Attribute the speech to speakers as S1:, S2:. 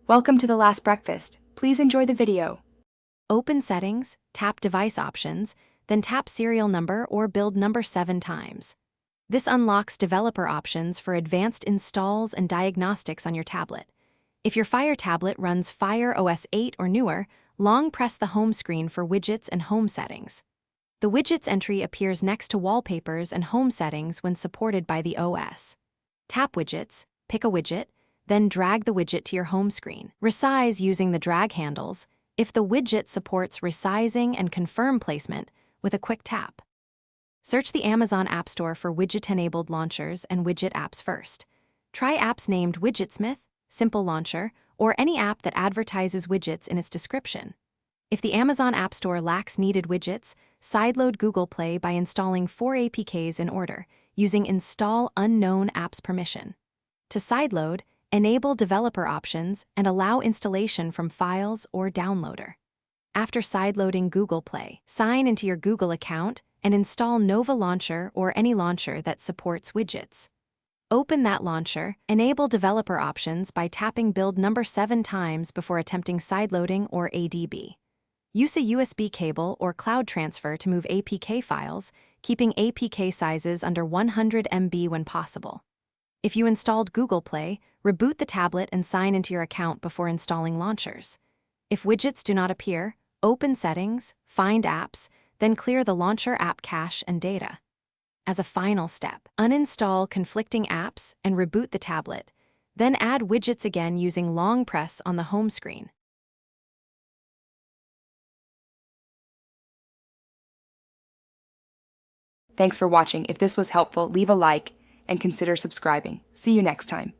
S1: Welcome to the last breakfast. Please enjoy the video.
S2: Open Settings, tap Device Options, then tap Serial Number or Build Number 7 times. This unlocks developer options for advanced installs and diagnostics on your tablet. If your Fire tablet runs Fire OS 8 or newer, long press the home screen for Widgets and Home Settings. The Widgets entry appears next to Wallpapers and Home Settings when supported by the OS. Tap Widgets, pick a widget, then drag the widget to your home screen. Resize using the drag handles if the widget supports resizing and confirm placement with a quick tap. Search the Amazon App Store for widget-enabled launchers and widget apps first. Try apps named Widgetsmith, Simple Launcher, or any app that advertises widgets in its description. If the Amazon App Store lacks needed widgets, sideload Google Play by installing 4 APKs in order, using Install Unknown Apps permission. To sideload, enable developer options and allow installation from files or downloader. After sideloading Google Play, sign into your Google account and install Nova Launcher or any launcher that supports widgets. Open that launcher, enable developer options by tapping Build Number 7 times before attempting sideloading or ADB. Use a USB cable or cloud transfer to move APK files, keeping APK sizes under 100 MB when possible. If you installed Google Play, reboot the tablet and sign into your account before installing launchers. If widgets do not appear, open Settings, find Apps, then clear the launcher app cache and data. As a final step, uninstall conflicting apps and reboot the tablet, then add widgets again using long press on the home screen.
S1: Thanks for watching. If this was helpful, leave a like and consider subscribing. See you next time.